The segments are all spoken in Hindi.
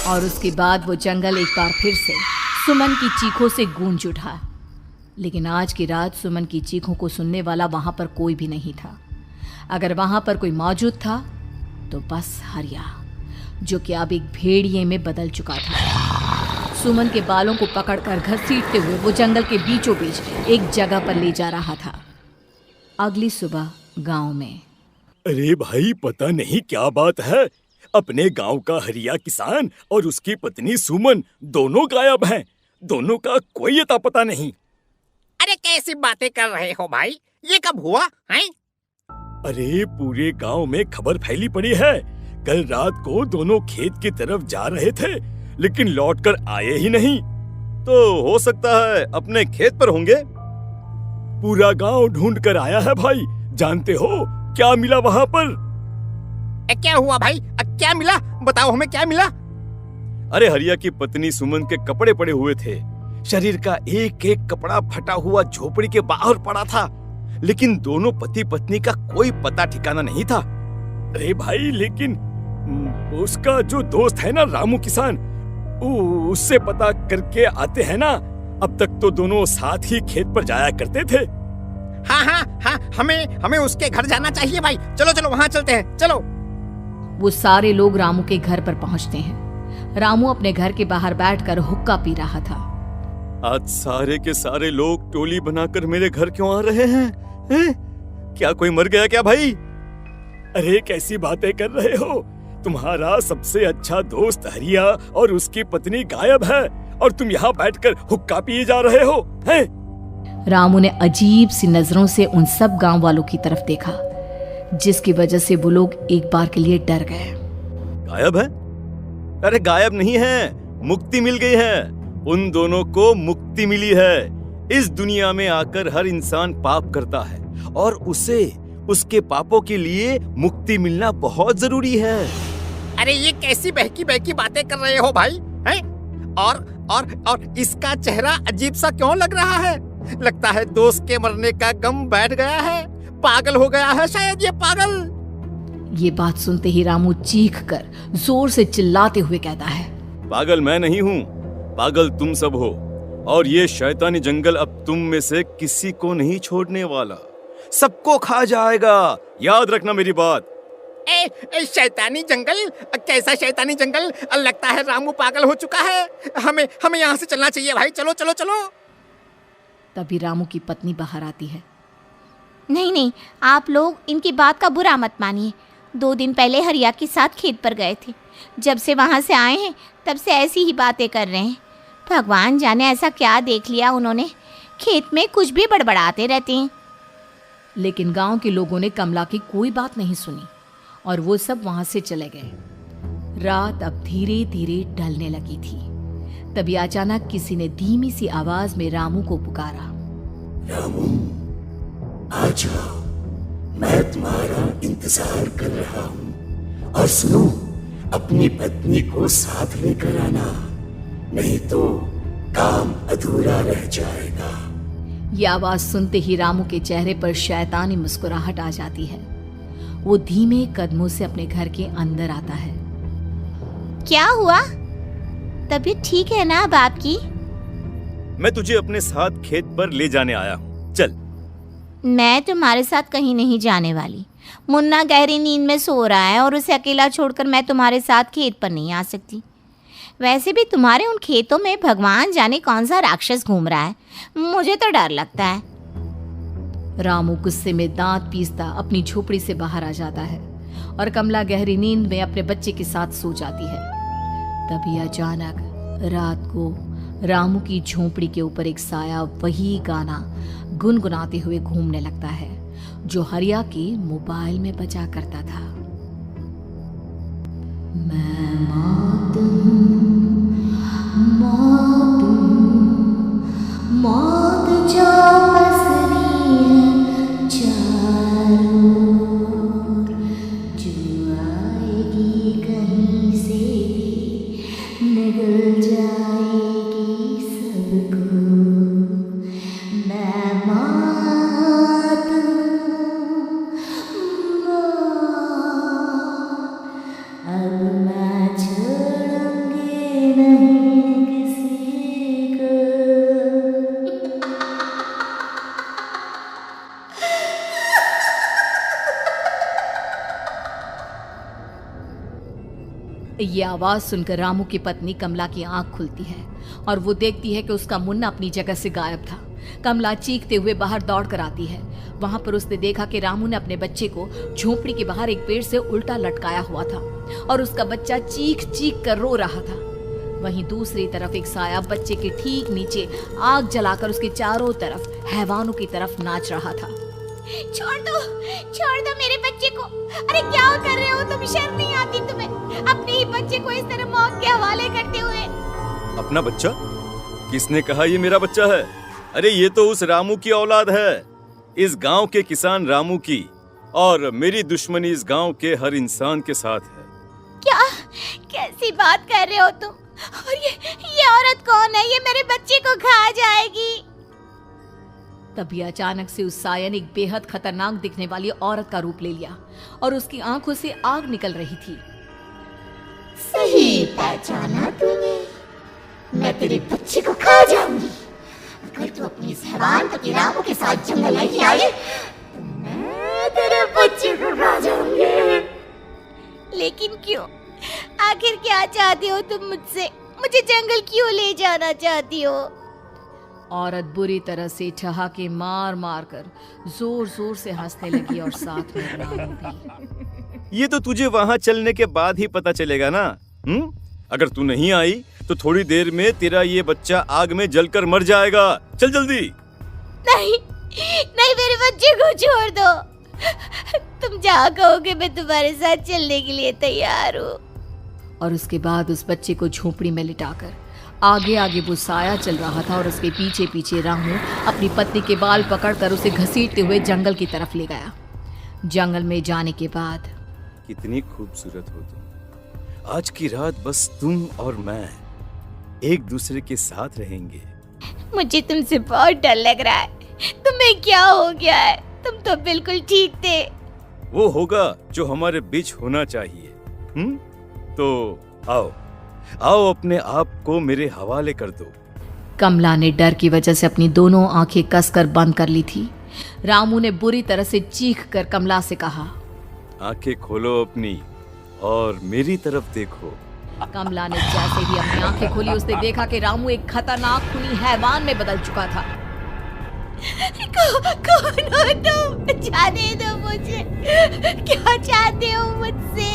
और उसके बाद वो जंगल एक बार फिर से सुमन की चीखों से गूंज उठा। लेकिन आज की रात सुमन की चीखों को सुनने वाला वहां पर कोई भी नहीं था। अगर वहां पर कोई मौजूद था तो बस हरिया, जो कि अब एक भेड़िए में बदल चुका था। सुमन के बालों को पकड़कर घसीटते हुए वो जंगल के बीचों बीच एक जगह पर ले जा रहा था। अगली सुबह गांव में। अरे भाई, पता नहीं क्या बात है, अपने गांव का हरिया किसान और उसकी पत्नी सुमन दोनों गायब हैं। दोनों का कोई अता पता नहीं। अरे कैसी बातें कर रहे हो भाई, ये कब हुआ है? अरे पूरे गांव में खबर फैली पड़ी है। कल रात को दोनों खेत की तरफ जा रहे थे, लेकिन लौटकर आए ही नहीं। तो हो सकता है अपने खेत पर होंगे। पूरा गांव ढूंढ कर आया है भाई। जानते हो क्या मिला वहां पर? क्या हुआ भाई, क्या मिला? बताओ हमें, क्या मिला? अरे हरिया की पत्नी सुमन के कपड़े पड़े हुए थे। शरीर का एक एक कपड़ा फटा हुआ झोपड़ी के बाहर पड़ा था, लेकिन दोनों पति पत्नी का कोई पता ठिकाना नहीं था। अरे भाई, लेकिन उसका जो दोस्त है ना रामू किसान, उससे पता करके आते हैं ना। अब तक तो दोनों साथ ही खेत पर जाया करते थे। हाँ, हमें उसके घर जाना चाहिए भाई। चलो वहाँ चलते हैं, चलो। वो सारे लोग रामू के घर पर पहुंचते हैं। रामू अपने घर के बाहर बैठकर हुक्का पी रहा था। आज सारे के सारे लोग टोली बनाकर मेरे घर क्यों आ रहे हैं? क्या कोई मर गया क्या भाई? अरे कैसी बातें कर रहे हो? तुम्हारा सबसे अच्छा दोस्त हरिया और उसकी पत्नी गायब है और तुम यहाँ बैठकर हुक्का पिए जा रहे हो हैं? रामू ने अजीब सी नजरों से उन सब गांव वालों की तरफ देखा, जिसकी वजह से वो लोग एक बार के लिए डर गए। गायब है? अरे गायब नहीं है, मुक्ति मिल गई है। उन दोनों को मुक्ति मिली है। इस दुनिया में आकर हर इंसान पाप करता है और उसे उसके पापों के लिए मुक्ति मिलना बहुत जरूरी है। अरे ये कैसी बहकी बहकी बातें कर रहे हो भाई, हैं? और इसका चेहरा अजीब सा क्यों लग रहा है? लगता है दोस्त के मरने का गम बैठ गया है। पागल हो गया है शायद ये पागल। ये बात सुनते ही रामू चीख कर जोर से चिल्लाते हुए कहता है, पागल मैं नहीं हूँ, पागल तुम सब हो। और ये शैतानी जंगल अब तुम में से किसी को नहीं छोड़ने वाला, सबको खा जाएगा। याद रखना मेरी बात। शैतानी जंगल? कैसा शैतानी जंगल? लगता है रामू पागल हो चुका है। हमें यहाँ से चलना चाहिए भाई। चलो। तभी रामू की पत्नी बाहर आती है। नहीं, आप लोग इनकी बात का बुरा मत मानिए। 2 दिन पहले हरिया के साथ खेत पर गए थे। जब से वहाँ से आए हैं तब से ऐसी ही बातें कर रहे हैं। भगवान जाने ऐसा क्या देख लिया उन्होंने, खेत में कुछ भी बड़बड़ाते रहते हैं। लेकिन गांव के लोगों ने कमला की कोई बात नहीं सुनी और वो सब वहां से चले गए। रात अब धीरे धीरे ढलने लगी थी। तभी अचानक किसी ने धीमी सी आवाज में रामू को पुकारा। रामू, आ जाओ, मैं तुम्हारा इंतजार कर रहा हूँ। और सुनो, अपनी पत्नी को साथ लेकर आना, नहीं तो काम अधूरा रह जाएगा। ये आवाज सुनते ही रामू के चेहरे पर शैतानी मुस्कुराहट आ जाती है। वो धीमे कदमों से अपने घर के अंदर आता है। क्या हुआ? तबीयत ठीक है ना अब आपकी? मैं तुझे अपने साथ खेत पर ले जाने आया हूँ, चल। मैं तुम्हारे साथ कहीं नहीं जाने वाली। मुन्ना गहरी नींद में सो रहा है और उसे अकेला छोड़कर मैं तुम्हारे साथ खेत पर नहीं आ सकती। वैसे भी तुम्हारे उन खेतों में भगवान जाने कौन सा राक्षस घूम रहा है, मुझे तो डर लगता है। रामू गुस्से में दांत पीसता अपनी झोपड़ी से बाहर आ जाता है और कमला गहरी नींद में अपने बच्चे के साथ सो जाती है। तभी अचानक रात को रामू की झोपड़ी के ऊपर एक साया वही गाना गुनगुनाते हुए घूमने लगता है जो हरिया के मोबाइल में बजा करता था। मैं मौत जो पसरी है चारों ओर, जो आएगी कहीं से भी निगल जाएगी सबको। मैं मौत अब मैं छोड़ूंगी ये आवाज सुनकर रामू की पत्नी कमला की आंख खुलती है और वो देखती है कि उसका मुन्ना अपनी जगह से गायब था। कमला चीखते हुए बाहर दौड़ कर आती है। वहां पर उसने देखा कि रामू ने अपने बच्चे को झोपड़ी के बाहर एक पेड़ से उल्टा लटकाया हुआ था और उसका बच्चा चीख चीख कर रो रहा था। वहीं दूसरी तरफ एक साया बच्चे के ठीक नीचे आग जलाकर उसके चारों तरफ हैवानों की तरफ नाच रहा था। छोड़ दो मेरे बच्चे को। अरे क्या कर रहे हो तुम? शर्म नहीं आती तुम्हें? अपने ही बच्चे को इस तरह मौत के हवाले करते हुए। अपना बच्चा? किसने कहा ये मेरा बच्चा है? अरे ये तो उस रामू की औलाद है, इस गांव के किसान रामू की, और मेरी दुश्मनी इस गांव के हर इंसान के साथ है। क्या? कैसी बात कर रहे हो तुम? और ये औरत कौन है? ये मेरे बच्चे को खा जाएगी। तभी अचानक से उस साया ने एक बेहद खतरनाक दिखने वाली औरत का रूप ले लिया और उसकी आंखों से आग निकल रही थी। सही पहचाना तूने। मैं तेरे बच्चे को खा जाऊंगी। अगर तू अपनी इस हैवान पति रामू के साथ जंगल नहीं आई, तो मैं तेरे बच्चे को खा जाऊंगी। लेकिन क्यों? आखिर क्या चाहते हो तुम मुझसे? मुझे जंगल क्यों ले जाना चाहती हो? औरत बुरी तरह से ठहाके मार मार कर जोर जोर से हंसने लगी और साथ में रामू भी। ये तो तुझे वहाँ चलने के बाद ही पता चलेगा ना। अगर तू नहीं आई तो थोड़ी देर में तेरा ये बच्चा आग में जलकर मर जाएगा। चल जल्दी। नहीं, मेरे बच्चे को छोड़ दो। तुम जहाँ कहोगे मैं तुम्हारे साथ चलने के लिए तैयार हूँ। और उसके बाद उस बच्चे को झोपड़ी में लिटाकर आगे आगे वो साया चल रहा था और उसके पीछे पीछे रामू अपनी पत्नी के बाल पकड़कर उसे घसीटते हुए जंगल की तरफ ले गया। जंगल में जाने के बाद, कितनी खूबसूरत हो तुम। आज की रात बस तुम और मैं एक दूसरे के साथ रहेंगे। मुझे तुमसे बहुत डर लग रहा है। तुम्हें क्या हो गया है? तुम तो बिल्कुल ठीक थे। वो होगा जो हमारे बीच होना चाहिए। तो आओ अपने आप को मेरे हवाले कर दो। कमला ने डर की वजह से अपनी दोनों आंखें कसकर बंद कर ली थी। रामू ने बुरी तरह से चीख कर कमला से कहा, आंखें खोलो अपनी और मेरी तरफ देखो। कमला ने जैसे ही अपनी आंखें खोली उसने देखा कि रामू एक खतरनाक खूनी हैवान में बदल चुका था। कौन हो तुम? जाने दो मुझे। क्या चाहते हो मुझसे?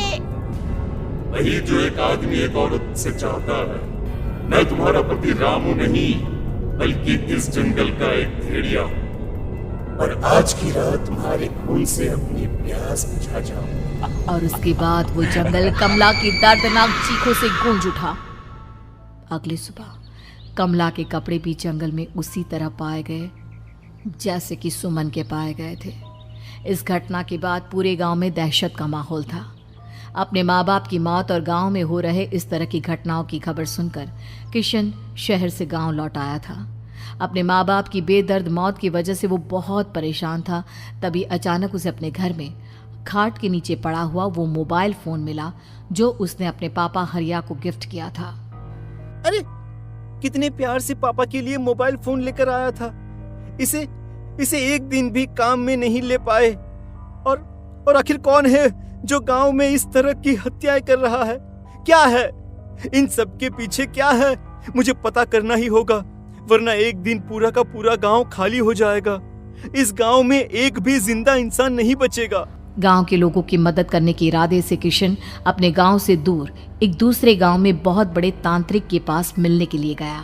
वही जो एक आदमी एक औरत से चाहता है। मैं तुम्हारा पति रामू नहीं, बल्कि इस जंगल का एक भेड़िया हूँ, और आज की रात तुम्हारे खून से अपनी प्यास बुझा जाऊं। और उसके बाद वो जंगल कमला की दर्दनाक चीखों से गूंज उठा। अगली सुबह कमला के कपड़े भी जंगल में उसी तरह पाए गए जैसे कि सुमन के पाए गए थे। इस घटना के बाद पूरे गांव में दहशत का माहौल था। अपने माँ बाप की मौत और गांव में हो रहे इस तरह की घटनाओं की खबर सुनकर किशन शहर से गांव लौट आया था। अपने माँ बाप की बेदर्द मौत की वजह से वो बहुत परेशान था। तभी अचानक उसे अपने घर में खाट के नीचे पड़ा हुआ वो मोबाइल फोन मिला जो उसने अपने पापा हरिया को गिफ्ट किया था। अरे कितने प्यार से पापा के लिए मोबाइल फोन लेकर आया था। इसे एक दिन भी काम में नहीं ले पाए। और आखिर कौन है जो गांव में इस तरह की हत्याएं कर रहा है? क्या है इन सब के पीछे? क्या है? मुझे पता करना ही होगा, वरना एक दिन पूरा का पूरा गांव खाली हो जाएगा। इस गांव में एक भी जिंदा इंसान नहीं बचेगा। गांव के लोगों की मदद करने के इरादे से किशन अपने गांव से दूर एक दूसरे गांव में बहुत बड़े तांत्रिक के पास मिलने के लिए गया।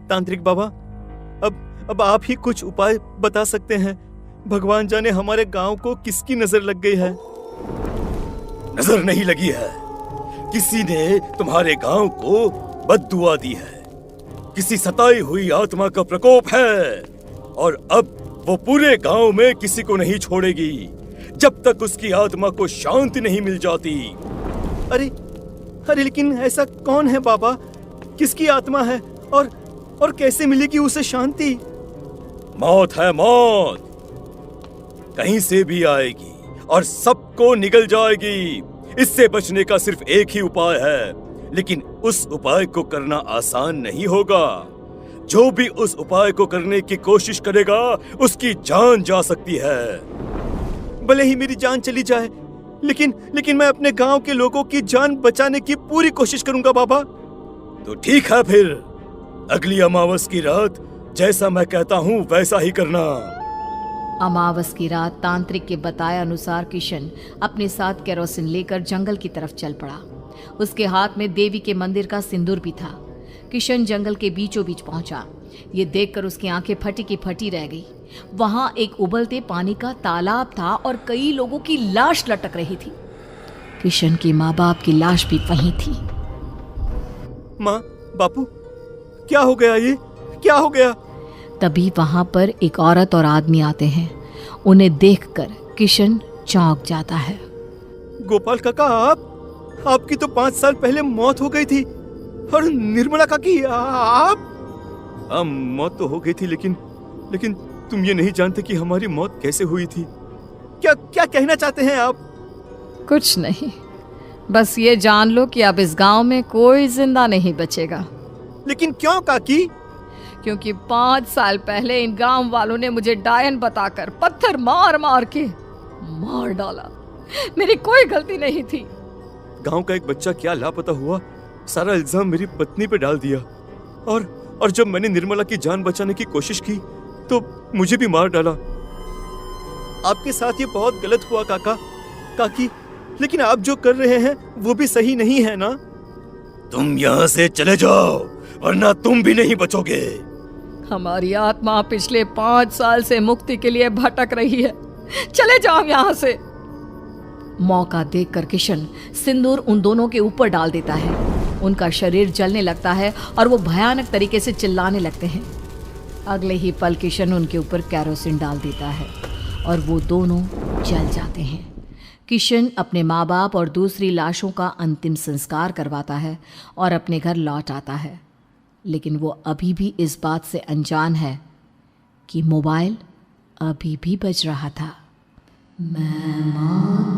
तांत्रिक बाबा, अब आप ही कुछ उपाय बता सकते हैं। भगवान जाने हमारे गांव को किसकी नजर लग गई है। नजर नहीं लगी है, किसी ने तुम्हारे गांव को बद्दुआ दी है। किसी सताई हुई आत्मा का प्रकोप है और अब वो पूरे गांव में किसी को नहीं छोड़ेगी जब तक उसकी आत्मा को शांति नहीं मिल जाती। अरे लेकिन ऐसा कौन है बाबा? किसकी आत्मा है और कैसे मिलेगी उसे शांति? मौत है, मौत कहीं से भी आएगी और सबको निगल जाएगी। इससे बचने का सिर्फ एक ही उपाय है, लेकिन उस उपाय को करना आसान नहीं होगा। जो भी उस उपाय को करने की कोशिश करेगा उसकी जान जा सकती है। भले ही मेरी जान चली जाए, लेकिन मैं अपने गांव के लोगों की जान बचाने की पूरी कोशिश करूंगा बाबा। तो ठीक है फिर, अगली अमावस की रात जैसा मैं कहता हूँ वैसा ही करना। अमावस की रात तांत्रिक के बताए अनुसार किशन अपने साथ केरोसिन लेकर जंगल की तरफ चल पड़ा। उसके हाथ में देवी के मंदिर का सिंदूर भी था। किशन जंगल के बीचों बीच पहुंचा। ये देखकर उसकी आंखें फटी की फटी रह गई। वहां एक उबलते पानी का तालाब था और कई लोगों की लाश लटक रही थी। किशन के माँ बाप की लाश भी वहीं थी। माँ, बापू, क्या हो गया? ये क्या हो गया? तभी वहां पर एक औरत और आदमी आते हैं। उन्हें देखकर किशन चौंक जाता है। गोपाल काका, आपकी तो 5 साल पहले मौत हो गई थी। और निर्मला काकी, आप? हाँ, मौत तो हो गई थी, लेकिन तुम ये नहीं जानते कि हमारी मौत कैसे हुई थी। क्या कहना चाहते हैं आप? कुछ नहीं, बस ये जान लो कि अब इस गांव में कोई जिंदा नहीं बचेगा। लेकिन क्यों काकी? क्योंकि 5 साल पहले इन गांव वालों ने मुझे डायन बताकर पत्थर मार मार के मार डाला। मेरी कोई गलती नहीं थी। गांव का एक बच्चा क्या लापता हुआ, सारा इल्जाम मेरी पत्नी पे डाल दिया। और जब मैंने निर्मला की जान बचाने की कोशिश की तो मुझे भी मार डाला। आपके साथ ये बहुत गलत हुआ काकी, लेकिन आप जो कर रहे हैं वो भी सही नहीं है ना? तुम यहाँ से चले जाओ वरना तुम भी नहीं बचोगे। हमारी आत्मा पिछले 5 साल से मुक्ति के लिए भटक रही है। चले जाओ यहाँ से। मौका देखकर किशन सिंदूर उन दोनों के ऊपर डाल देता है। उनका शरीर जलने लगता है और वो भयानक तरीके से चिल्लाने लगते हैं। अगले ही पल किशन उनके ऊपर केरोसिन डाल देता है और वो दोनों जल जाते हैं। किशन अपने माँ बाप और दूसरी लाशों का अंतिम संस्कार करवाता है और अपने घर लौट आता है। लेकिन वो अभी भी इस बात से अनजान है कि मोबाइल अभी भी बज रहा था। मैं